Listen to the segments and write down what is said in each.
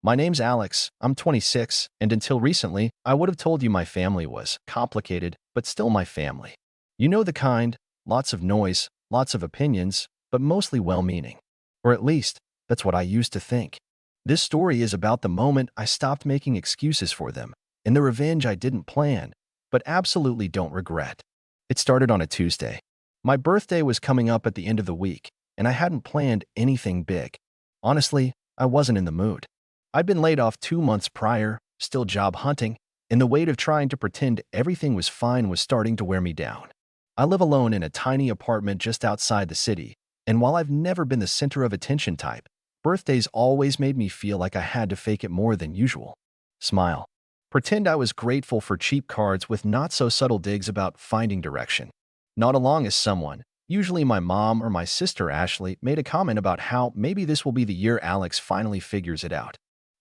My name's Alex, I'm 26, and until recently, I would have told you my family was complicated, but still my family. You know the kind, lots of noise, lots of opinions, but mostly well-meaning. Or at least, that's what I used to think. This story is about the moment I stopped making excuses for them, and the revenge I didn't plan, but absolutely don't regret. It started on a Tuesday. My birthday was coming up at the end of the week, and I hadn't planned anything big. Honestly, I wasn't in the mood. I'd been laid off 2 months prior, still job hunting, and the weight of trying to pretend everything was fine was starting to wear me down. I live alone in a tiny apartment just outside the city, and while I've never been the center of attention type, birthdays always made me feel like I had to fake it more than usual. Smile. Pretend I was grateful for cheap cards with not-so-subtle digs about finding direction. Nod along as someone, usually my mom or my sister Ashley, made a comment about how maybe this will be the year Alex finally figures it out.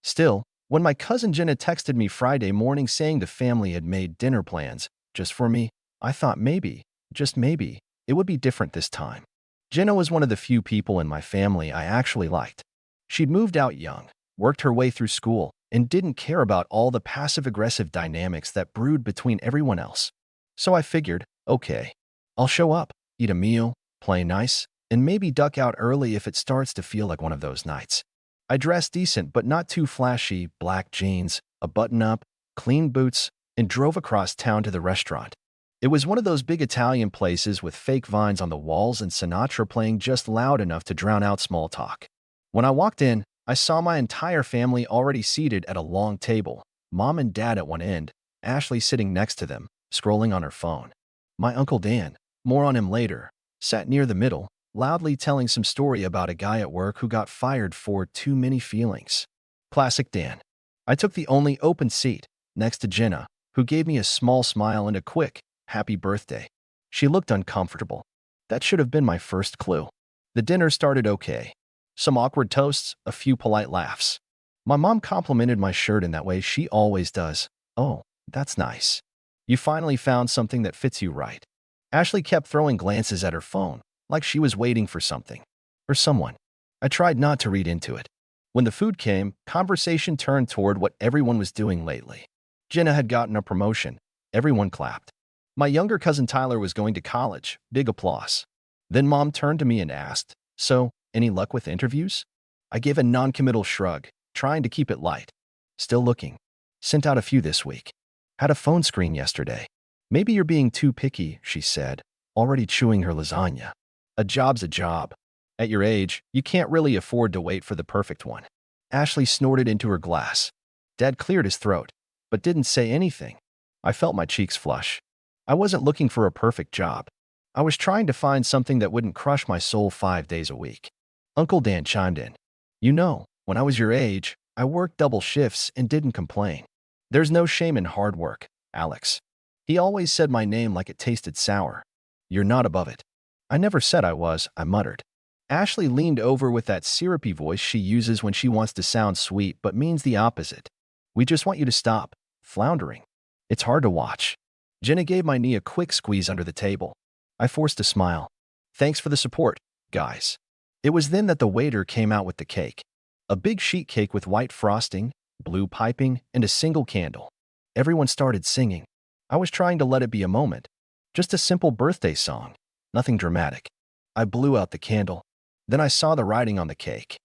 Still, when my cousin Jenna texted me Friday morning saying the family had made dinner plans just for me, I thought maybe, just maybe, it would be different this time. Jenna was one of the few people in my family I actually liked. She'd moved out young, worked her way through school, and didn't care about all the passive-aggressive dynamics that brewed between everyone else. So I figured, okay, I'll show up, eat a meal, play nice, and maybe duck out early if it starts to feel like one of those nights. I dressed decent but not too flashy, black jeans, a button-up, clean boots, and drove across town to the restaurant. It was one of those big Italian places with fake vines on the walls and Sinatra playing just loud enough to drown out small talk. When I walked in, I saw my entire family already seated at a long table, mom and dad at one end, Ashley sitting next to them, scrolling on her phone. My Uncle Dan, more on him later, sat near the middle, loudly telling some story about a guy at work who got fired for too many feelings. Classic Dan. I took the only open seat, next to Jenna, who gave me a small smile and a quick, happy birthday. She looked uncomfortable. That should have been my first clue. The dinner started okay. Some awkward toasts, a few polite laughs. My mom complimented my shirt in that way she always does. Oh, that's nice. You finally found something that fits you right. Ashley kept throwing glances at her phone, like she was waiting for something. Or someone. I tried not to read into it. When the food came, conversation turned toward what everyone was doing lately. Jenna had gotten a promotion. Everyone clapped. My younger cousin Tyler was going to college. Big applause. Then Mom turned to me and asked, "So, any luck with interviews?" I gave a non-committal shrug, trying to keep it light. "Still looking. Sent out a few this week. Had a phone screen yesterday." "Maybe you're being too picky," she said, already chewing her lasagna. "A job's a job. At your age, you can't really afford to wait for the perfect one." Ashley snorted into her glass. Dad cleared his throat, but didn't say anything. I felt my cheeks flush. I wasn't looking for a perfect job. I was trying to find something that wouldn't crush my soul 5 days a week. Uncle Dan chimed in. "You know, when I was your age, I worked double shifts and didn't complain. There's no shame in hard work, Alex." He always said my name like it tasted sour. "You're not above it." "I never said I was," I muttered. Ashley leaned over with that syrupy voice she uses when she wants to sound sweet but means the opposite. "We just want you to stop floundering. It's hard to watch." Jenna gave my knee a quick squeeze under the table. I forced a smile. "Thanks for the support, guys." It was then that the waiter came out with the cake. A big sheet cake with white frosting, blue piping, and a single candle. Everyone started singing. I was trying to let it be a moment. Just a simple birthday song. Nothing dramatic. I blew out the candle. Then I saw the writing on the cake.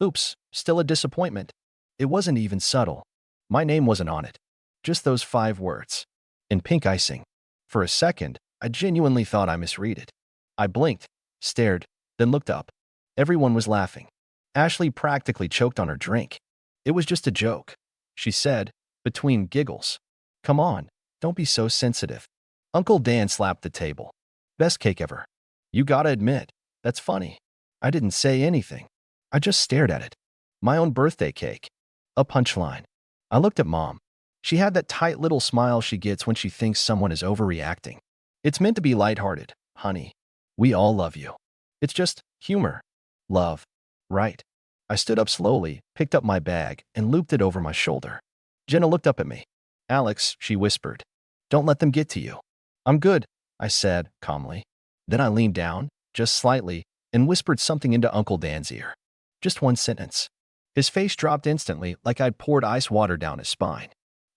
Oops, still a disappointment. It wasn't even subtle. My name wasn't on it. Just those 5 words. In pink icing. For a second, I genuinely thought I misread it. I blinked, stared, then looked up. Everyone was laughing. Ashley practically choked on her drink. "It was just a joke," she said, between giggles. "Come on, don't be so sensitive." Uncle Dan slapped the table. "Best cake ever. You gotta admit, that's funny." I didn't say anything. I just stared at it. My own birthday cake. A punchline. I looked at Mom. She had that tight little smile she gets when she thinks someone is overreacting. "It's meant to be lighthearted, honey. We all love you. It's just humor. Love. Right?" I stood up slowly, picked up my bag, and looped it over my shoulder. Jenna looked up at me. "Alex," she whispered, "don't let them get to you." "I'm good," I said, calmly. Then I leaned down, just slightly, and whispered something into Uncle Dan's ear. Just one sentence. His face dropped instantly, like I'd poured ice water down his spine.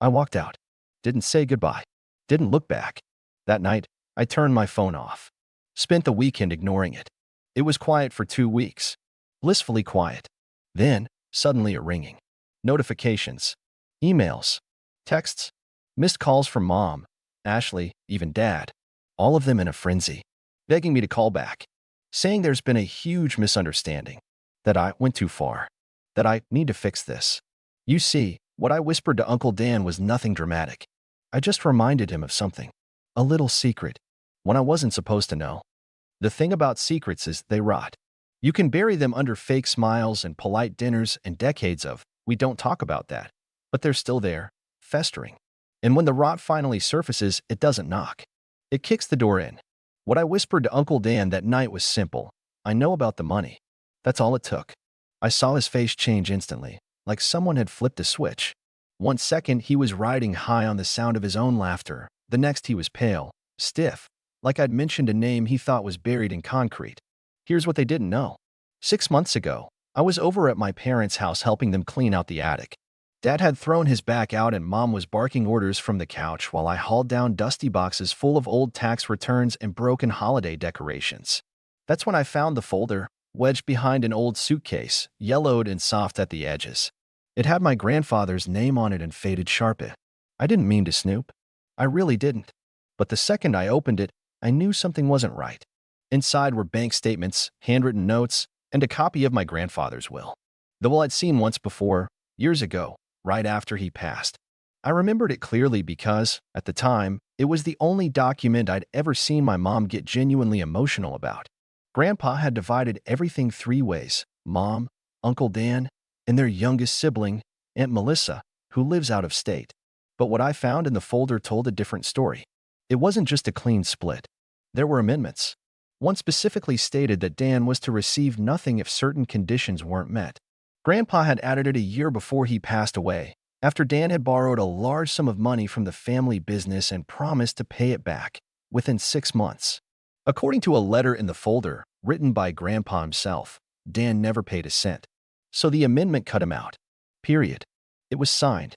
I walked out. Didn't say goodbye. Didn't look back. That night, I turned my phone off. Spent the weekend ignoring it. It was quiet for 2 weeks. Blissfully quiet. Then, suddenly a ringing. Notifications. Emails. Texts. Missed calls from Mom, Ashley, even Dad. All of them in a frenzy. Begging me to call back. Saying there's been a huge misunderstanding. That I went too far. That I need to fix this. You see, what I whispered to Uncle Dan was nothing dramatic. I just reminded him of something. A little secret. One I wasn't supposed to know. The thing about secrets is they rot. You can bury them under fake smiles and polite dinners and decades of, we don't talk about that. But they're still there, festering. And when the rot finally surfaces, it doesn't knock. It kicks the door in. What I whispered to Uncle Dan that night was simple. I know about the money. That's all it took. I saw his face change instantly, like someone had flipped a switch. 1 second, he was riding high on the sound of his own laughter. The next, he was pale, stiff, like I'd mentioned a name he thought was buried in concrete. Here's what they didn't know. 6 months ago, I was over at my parents' house helping them clean out the attic. Dad had thrown his back out and Mom was barking orders from the couch while I hauled down dusty boxes full of old tax returns and broken holiday decorations. That's when I found the folder, wedged behind an old suitcase, yellowed and soft at the edges. It had my grandfather's name on it in faded sharpie. I didn't mean to snoop. I really didn't. But the second I opened it, I knew something wasn't right. Inside were bank statements, handwritten notes, and a copy of my grandfather's will. The will I'd seen once before, years ago, right after he passed. I remembered it clearly because, at the time, it was the only document I'd ever seen my mom get genuinely emotional about. Grandpa had divided everything 3 ways: Mom, Uncle Dan, and their youngest sibling, Aunt Melissa, who lives out of state. But what I found in the folder told a different story. It wasn't just a clean split. There were amendments. One specifically stated that Dan was to receive nothing if certain conditions weren't met. Grandpa had added it a year before he passed away, after Dan had borrowed a large sum of money from the family business and promised to pay it back within 6 months. According to a letter in the folder, written by Grandpa himself, Dan never paid a cent. So the amendment cut him out. Period. It was signed,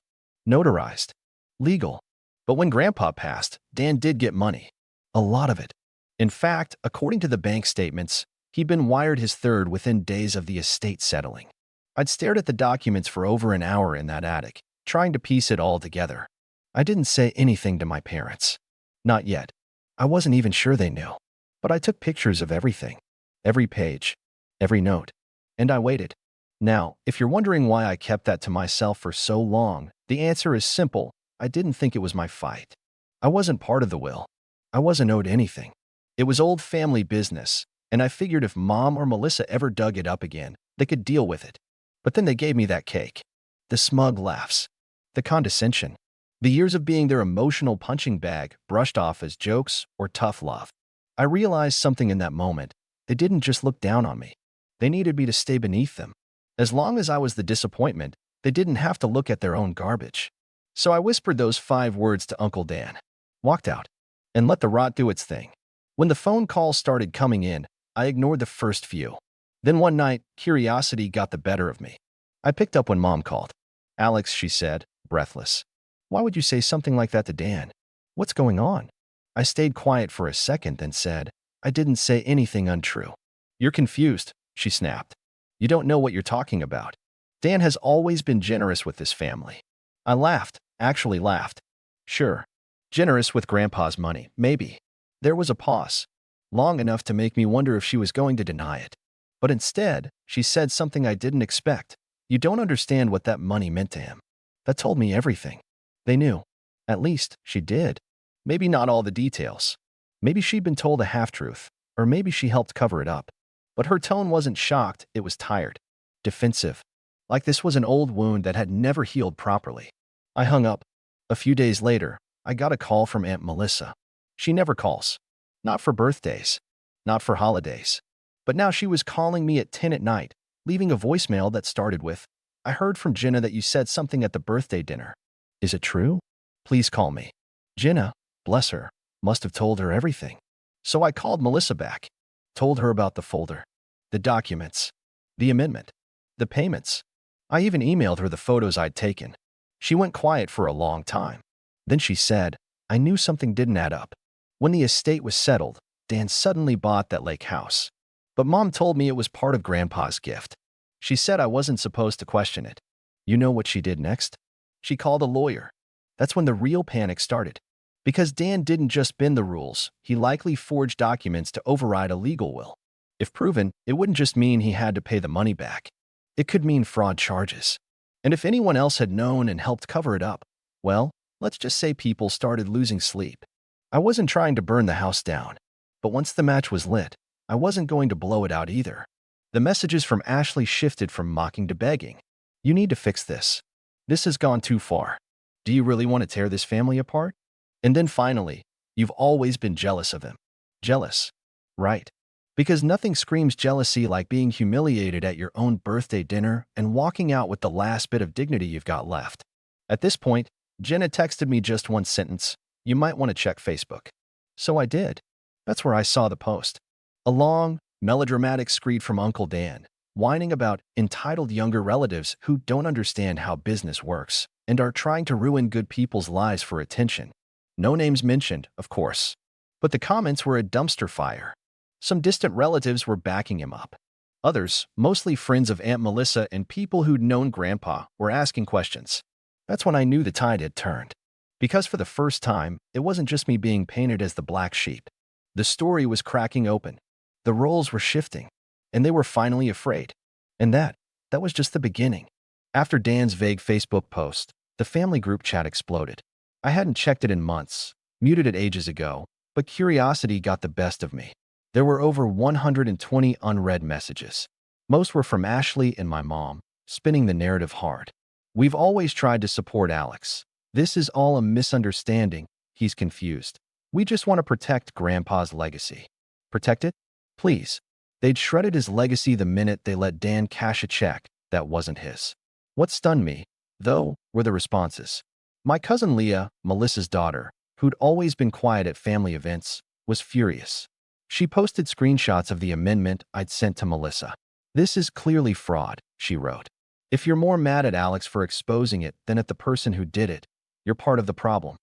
notarized, legal. But when Grandpa passed, Dan did get money. A lot of it. In fact, according to the bank statements, he'd been wired his third within days of the estate settling. I'd stared at the documents for over an hour in that attic, trying to piece it all together. I didn't say anything to my parents. Not yet. I wasn't even sure they knew. But I took pictures of everything. Every page. Every note. And I waited. Now, if you're wondering why I kept that to myself for so long, the answer is simple. I didn't think it was my fight. I wasn't part of the will. I wasn't owed anything. It was old family business, and I figured if Mom or Melissa ever dug it up again, they could deal with it. But then they gave me that cake. The smug laughs. The condescension. The years of being their emotional punching bag brushed off as jokes or tough love. I realized something in that moment. They didn't just look down on me. They needed me to stay beneath them. As long as I was the disappointment, they didn't have to look at their own garbage. So I whispered those 5 words to Uncle Dan, walked out, and let the rot do its thing. When the phone calls started coming in, I ignored the first few. Then one night, curiosity got the better of me. I picked up when Mom called. "Alex," she said, breathless. "Why would you say something like that to Dan? What's going on?" I stayed quiet for a second, then said, "I didn't say anything untrue." "You're confused," she snapped. "You don't know what you're talking about. Dan has always been generous with this family." I laughed, actually laughed. Sure, generous with Grandpa's money, maybe. There was a pause, long enough to make me wonder if she was going to deny it. But instead, she said something I didn't expect. "You don't understand what that money meant to him." That told me everything. They knew. At least, she did. Maybe not all the details. Maybe she'd been told a half-truth, or maybe she helped cover it up. But her tone wasn't shocked, it was tired. Defensive. Like this was an old wound that had never healed properly. I hung up. A few days later, I got a call from Aunt Melissa. She never calls. Not for birthdays. Not for holidays. But now she was calling me at 10 at night, leaving a voicemail that started with, "I heard from Jenna that you said something at the birthday dinner. Is it true? Please call me." Jenna, bless her, must have told her everything. So I called Melissa back. Told her about the folder, the documents, the amendment, the payments. I even emailed her the photos I'd taken. She went quiet for a long time. Then she said, I knew something didn't add up. When the estate was settled, Dan suddenly bought that lake house. But Mom told me it was part of Grandpa's gift. She said I wasn't supposed to question it. You know what she did next? She called a lawyer. That's when the real panic started. Because Dan didn't just bend the rules, he likely forged documents to override a legal will. If proven, it wouldn't just mean he had to pay the money back. It could mean fraud charges. And if anyone else had known and helped cover it up, well, let's just say people started losing sleep. I wasn't trying to burn the house down. But once the match was lit, I wasn't going to blow it out either. The messages from Ashley shifted from mocking to begging. You need to fix this. This has gone too far. Do you really want to tear this family apart? And then finally, you've always been jealous of him. Jealous. Right. Because nothing screams jealousy like being humiliated at your own birthday dinner and walking out with the last bit of dignity you've got left. At this point, Jenna texted me just one sentence. You might want to check Facebook. So I did. That's where I saw the post. A long, melodramatic screed from Uncle Dan, whining about entitled younger relatives who don't understand how business works and are trying to ruin good people's lives for attention. No names mentioned, of course. But the comments were a dumpster fire. Some distant relatives were backing him up. Others, mostly friends of Aunt Melissa and people who'd known Grandpa, were asking questions. That's when I knew the tide had turned. Because for the first time, it wasn't just me being painted as the black sheep. The story was cracking open. The roles were shifting. And they were finally afraid. And that was just the beginning. After Dan's vague Facebook post, the family group chat exploded. I hadn't checked it in months, muted it ages ago, but curiosity got the best of me. There were over 120 unread messages. Most were from Ashley and my mom, spinning the narrative hard. We've always tried to support Alex. This is all a misunderstanding. He's confused. We just want to protect Grandpa's legacy. Protect it? Please. They'd shredded his legacy the minute they let Dan cash a check that wasn't his. What stunned me, though, were the responses. My cousin Leah, Melissa's daughter, who'd always been quiet at family events, was furious. She posted screenshots of the amendment I'd sent to Melissa. This is clearly fraud, she wrote. If you're more mad at Alex for exposing it than at the person who did it, you're part of the problem.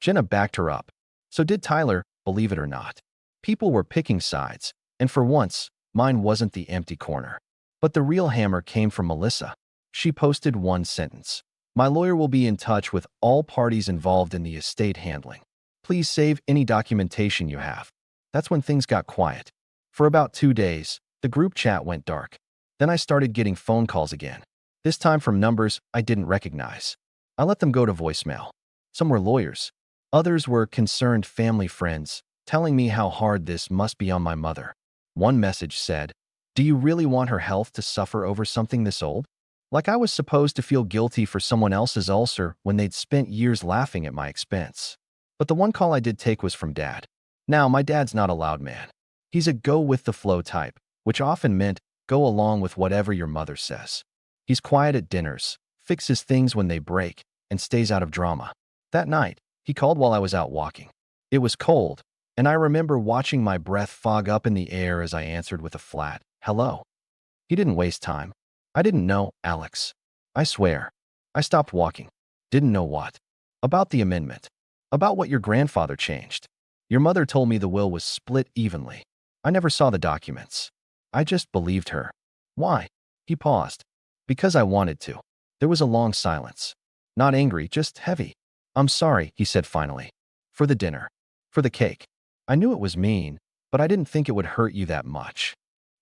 Jenna backed her up. So did Tyler, believe it or not. People were picking sides, and for once, mine wasn't the empty corner. But the real hammer came from Melissa. She posted one sentence. My lawyer will be in touch with all parties involved in the estate handling. Please save any documentation you have. That's when things got quiet. For about 2 days, the group chat went dark. Then I started getting phone calls again. This time from numbers I didn't recognize. I let them go to voicemail. Some were lawyers. Others were concerned family friends, telling me how hard this must be on my mother. One message said, "Do you really want her health to suffer over something this old?" Like I was supposed to feel guilty for someone else's ulcer when they'd spent years laughing at my expense. But the one call I did take was from Dad. Now, my dad's not a loud man. He's a go-with-the-flow type, which often meant go along with whatever your mother says. He's quiet at dinners, fixes things when they break, and stays out of drama. That night, he called while I was out walking. It was cold, and I remember watching my breath fog up in the air as I answered with a flat, "Hello." He didn't waste time. I didn't know, Alex. I swear. I stopped walking. Didn't know what. About the amendment. About what your grandfather changed. Your mother told me the will was split evenly. I never saw the documents. I just believed her. Why? He paused. Because I wanted to. There was a long silence. Not angry, just heavy. I'm sorry, he said finally. For the dinner. For the cake. I knew it was mean, but I didn't think it would hurt you that much.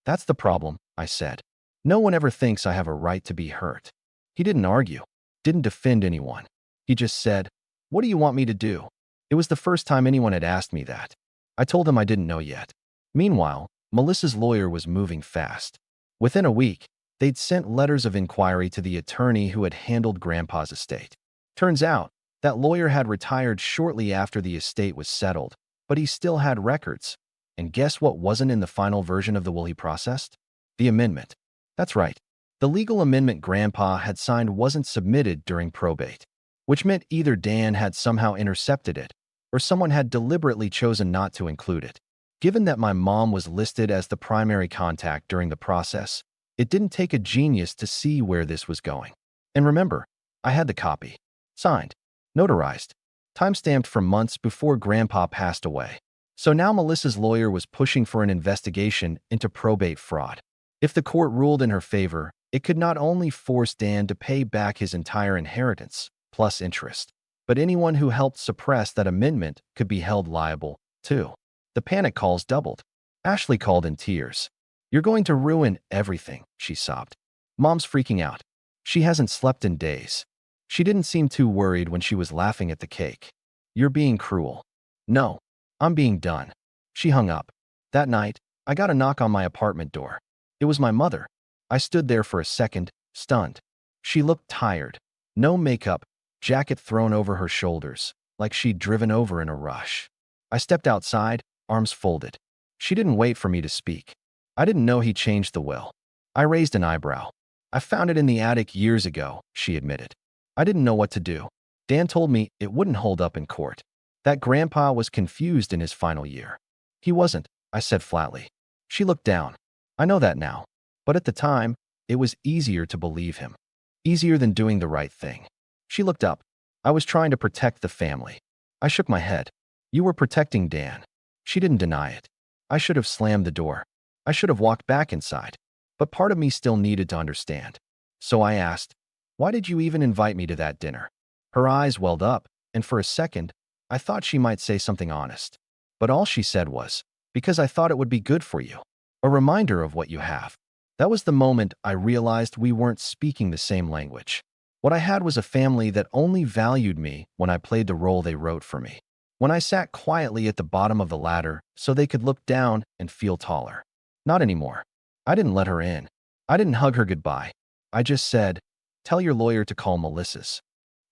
That's the problem, I said. No one ever thinks I have a right to be hurt. He didn't argue. Didn't defend anyone. He just said, "What do you want me to do?" It was the first time anyone had asked me that. I told him I didn't know yet. Meanwhile, Melissa's lawyer was moving fast. Within a week, they'd sent letters of inquiry to the attorney who had handled Grandpa's estate. Turns out, that lawyer had retired shortly after the estate was settled, but he still had records. And guess what wasn't in the final version of the will he processed? The amendment. That's right. The legal amendment Grandpa had signed wasn't submitted during probate, which meant either Dan had somehow intercepted it, or someone had deliberately chosen not to include it. Given that my mom was listed as the primary contact during the process, It didn't take a genius to see where this was going. And remember, I had the copy. Signed, notarized, timestamped from months before Grandpa passed away. So now Melissa's lawyer was pushing for an investigation into probate fraud. If the court ruled in her favor, it could not only force Dan to pay back his entire inheritance, plus interest, but anyone who helped suppress that amendment could be held liable, too. The panic calls doubled. Ashley called in tears. "You're going to ruin everything," she sobbed. Mom's freaking out. She hasn't slept in days. She didn't seem too worried when she was laughing at the cake. "You're being cruel." "No, I'm being done." She hung up. That night, I got a knock on my apartment door. It was my mother. I stood there for a second, stunned. She looked tired. No makeup, jacket thrown over her shoulders, like she'd driven over in a rush. I stepped outside, arms folded. She didn't wait for me to speak. I didn't know he changed the will. I raised an eyebrow. "I found it in the attic years ago," she admitted. "I didn't know what to do. Dan told me it wouldn't hold up in court. That Grandpa was confused in his final year." "He wasn't," I said flatly. She looked down. "I know that now. But at the time, it was easier to believe him. Easier than doing the right thing." She looked up. "I was trying to protect the family." I shook my head. "You were protecting Dan." She didn't deny it. I should have slammed the door. I should have walked back inside. But part of me still needed to understand. So I asked, "Why did you even invite me to that dinner?" Her eyes welled up, and for a second, I thought she might say something honest. But all she said was, "Because I thought it would be good for you. A reminder of what you have." That was the moment I realized we weren't speaking the same language. What I had was a family that only valued me when I played the role they wrote for me. When I sat quietly at the bottom of the ladder so they could look down and feel taller. Not anymore. I didn't let her in. I didn't hug her goodbye. I just said, "Tell your lawyer to call Melissa's."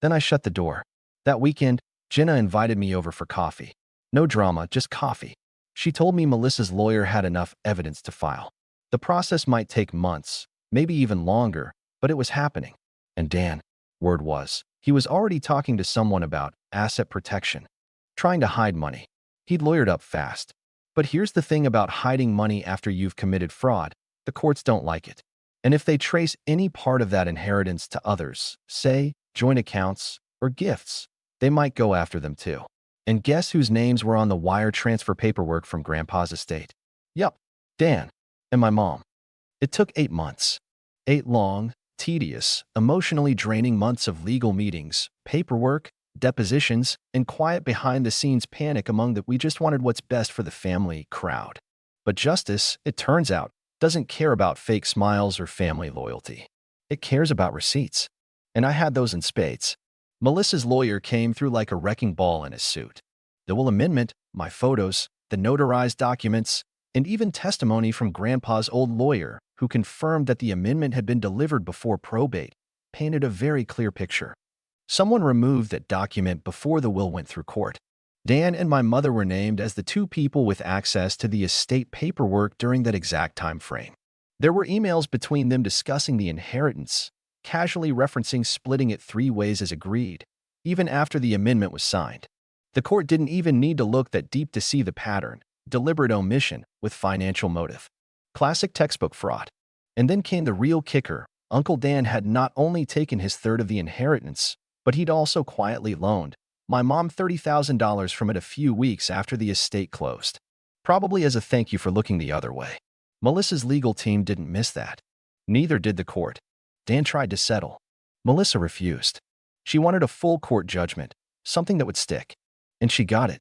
Then I shut the door. That weekend, Jenna invited me over for coffee. No drama, just coffee. She told me Melissa's lawyer had enough evidence to file. The process might take months, maybe even longer, but it was happening. And Dan, word was, he was already talking to someone about asset protection, trying to hide money. He'd lawyered up fast. But here's the thing about hiding money after you've committed fraud. The courts don't like it. And if they trace any part of that inheritance to others, say, joint accounts or gifts, they might go after them too. And guess whose names were on the wire transfer paperwork from Grandpa's estate? Yup, Dan and my mom. It took 8 months. 8 long, tedious, emotionally draining months of legal meetings, paperwork, depositions, and quiet behind-the-scenes panic among the "we just wanted what's best for the family" crowd. But justice, it turns out, doesn't care about fake smiles or family loyalty. It cares about receipts. And I had those in spades. Melissa's lawyer came through like a wrecking ball in his suit. The will amendment, my photos, the notarized documents, and even testimony from Grandpa's old lawyer, who confirmed that the amendment had been delivered before probate, painted a very clear picture. Someone removed that document before the will went through court. Dan and my mother were named as the 2 people with access to the estate paperwork during that exact time frame. There were emails between them discussing the inheritance, casually referencing splitting it 3 ways as agreed, even after the amendment was signed. The court didn't even need to look that deep to see the pattern: deliberate omission with financial motive. Classic textbook fraud. And then came the real kicker. Uncle Dan had not only taken his third of the inheritance, but he'd also quietly loaned my mom $30,000 from it a few weeks after the estate closed. Probably as a thank you for looking the other way. Melissa's legal team didn't miss that. Neither did the court. Dan tried to settle. Melissa refused. She wanted a full court judgment, something that would stick. And she got it.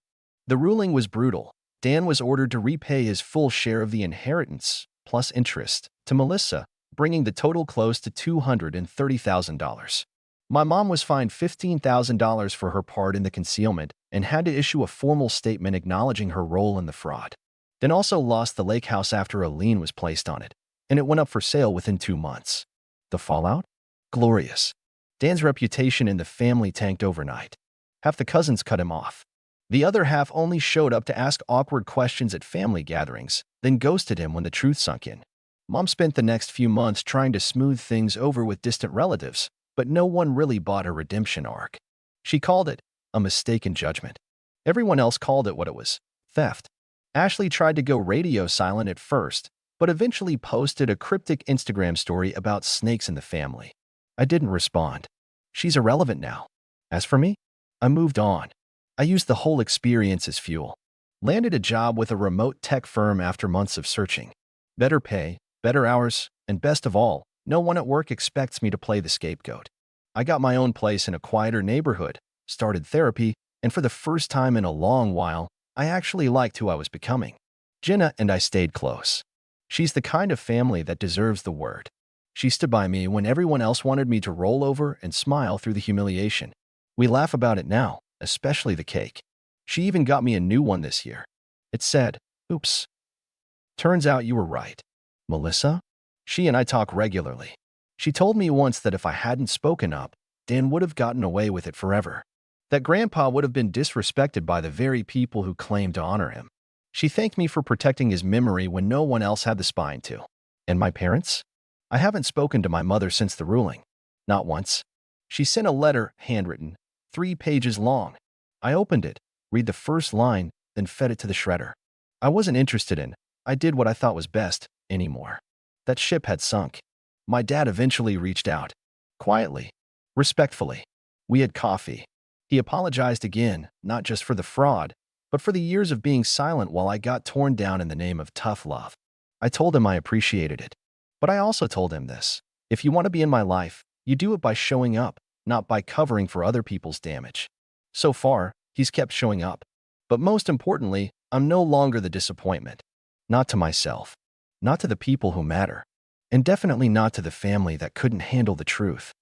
The ruling was brutal. Dan was ordered to repay his full share of the inheritance, plus interest, to Melissa, bringing the total close to $230,000. My mom was fined $15,000 for her part in the concealment and had to issue a formal statement acknowledging her role in the fraud. Dan also lost the lake house after a lien was placed on it, and it went up for sale within 2 months. The fallout? Glorious. Dan's reputation in the family tanked overnight. Half the cousins cut him off. The other half only showed up to ask awkward questions at family gatherings, then ghosted him when the truth sunk in. Mom spent the next few months trying to smooth things over with distant relatives, but no one really bought her redemption arc. She called it a mistaken judgment. Everyone else called it what it was: theft. Ashley tried to go radio silent at first, but eventually posted a cryptic Instagram story about snakes in the family. I didn't respond. She's irrelevant now. As for me, I moved on. I used the whole experience as fuel. Landed a job with a remote tech firm after months of searching. Better pay, better hours, and best of all, no one at work expects me to play the scapegoat. I got my own place in a quieter neighborhood, started therapy, and for the first time in a long while, I actually liked who I was becoming. Jenna and I stayed close. She's the kind of family that deserves the word. She stood by me when everyone else wanted me to roll over and smile through the humiliation. We laugh about it now, especially the cake. She even got me a new one this year. It said, "Oops. Turns out you were right." Melissa? She and I talk regularly. She told me once that if I hadn't spoken up, Dan would have gotten away with it forever. That Grandpa would have been disrespected by the very people who claimed to honor him. She thanked me for protecting his memory when no one else had the spine to. And my parents? I haven't spoken to my mother since the ruling. Not once. She sent a letter, handwritten, 3 pages long. I opened it, read the first line, then fed it to the shredder. I wasn't interested in, I did what I thought was best, anymore. That ship had sunk. My dad eventually reached out. Quietly. Respectfully. We had coffee. He apologized again, not just for the fraud, but for the years of being silent while I got torn down in the name of tough love. I told him I appreciated it. But I also told him this. If you want to be in my life, you do it by showing up, not by covering for other people's damage. So far, he's kept showing up. But most importantly, I'm no longer the disappointment. Not to myself. Not to the people who matter. And definitely not to the family that couldn't handle the truth.